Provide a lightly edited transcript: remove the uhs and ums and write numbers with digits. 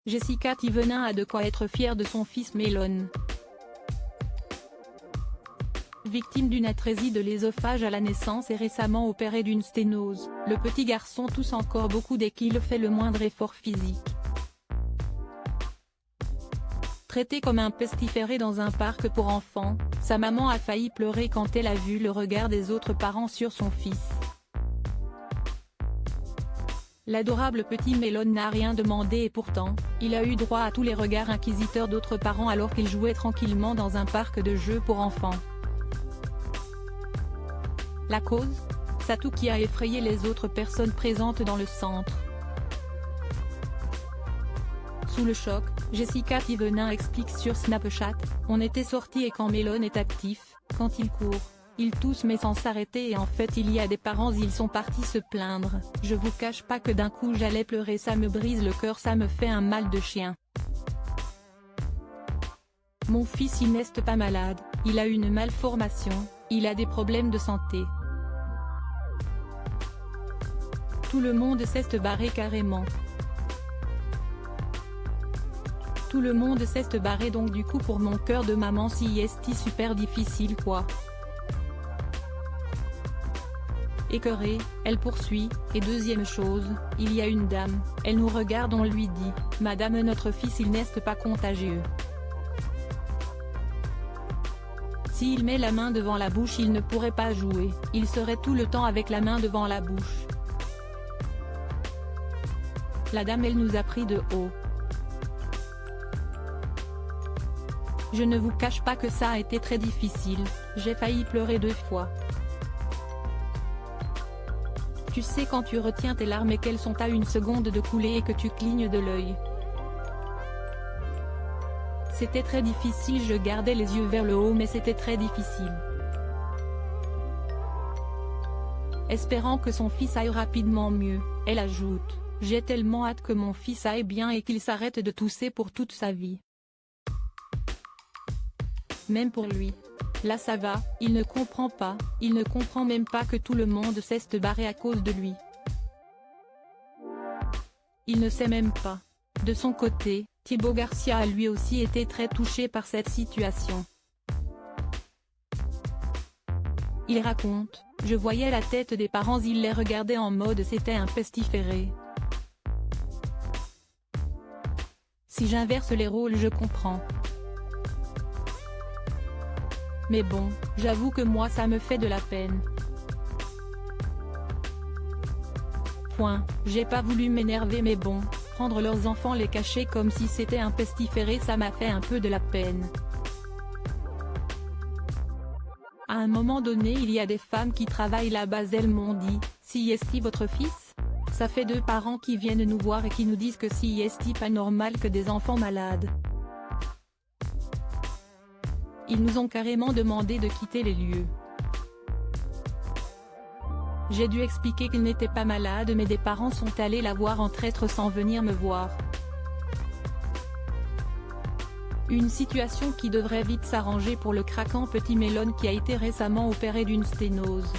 Jessica Thévenin a de quoi être fière de son fils Mélone. Victime d'une atrésie de l'ésophage à la naissance et récemment opéré d'une sténose, le petit garçon tousse encore beaucoup dès qu'il fait le moindre effort physique. Traité comme un pestiféré dans un parc pour enfants, sa maman a failli pleurer quand elle a vu le regard des autres parents sur son fils. L'adorable petit Mélone n'a rien demandé et pourtant, il a eu droit à tous les regards inquisiteurs d'autres parents alors qu'il jouait tranquillement dans un parc de jeux pour enfants. La cause ? Sa toux qui a effrayé les autres personnes présentes dans le centre. Sous le choc, Jessica Thévenin explique sur Snapchat, « On était sortis et quand Mélone est actif, quand il court, il tousse mais sans s'arrêter et en fait il y a des parents ils sont partis se plaindre, je vous cache pas que d'un coup j'allais pleurer ça me brise le cœur ça me fait un mal de chien. Mon fils il n'est pas malade, il a une malformation, il a des problèmes de santé. Tout le monde s'est barré carrément. Tout le monde s'est barré donc du coup pour mon cœur de maman si est super difficile quoi. » Écœurée, elle poursuit, et deuxième chose, il y a une dame, elle nous regarde on lui dit, « Madame notre fils il n'est pas contagieux. S'il met la main devant la bouche il ne pourrait pas jouer, il serait tout le temps avec la main devant la bouche. » La dame elle nous a pris de haut. Je ne vous cache pas que ça a été très difficile, j'ai failli pleurer 2 fois. Tu sais quand tu retiens tes larmes et qu'elles sont à une seconde de couler et que tu clignes de l'œil. C'était très difficile je gardais les yeux vers le haut mais c'était très difficile. Espérant que son fils aille rapidement mieux, elle ajoute, « J'ai tellement hâte que mon fils aille bien et qu'il s'arrête de tousser pour toute sa vie. Même pour lui. Là ça va, il ne comprend pas, il ne comprend même pas que tout le monde s'est barré à cause de lui. Il ne sait même pas. » De son côté, Thibaut Garcia a lui aussi été très touché par cette situation. Il raconte, « Je voyais la tête des parents ils les regardaient en mode c'était un pestiféré. Si j'inverse les rôles je comprends. Mais bon, j'avoue que moi ça me fait de la peine. J'ai pas voulu m'énerver mais bon, prendre leurs enfants les cacher comme si c'était un pestiféré ça m'a fait un peu de la peine. À un moment donné il y a des femmes qui travaillent là-bas elles m'ont dit, si est-ce votre fils ? Ça fait 2 parents qui viennent nous voir et qui nous disent que si est-ce pas normal que des enfants malades. Ils nous ont carrément demandé de quitter les lieux. J'ai dû expliquer qu'il n'était pas malade mais des parents sont allés la voir en traître sans venir me voir. Une situation qui devrait vite s'arranger pour le craquant petit Mélone qui a été récemment opéré d'une sténose.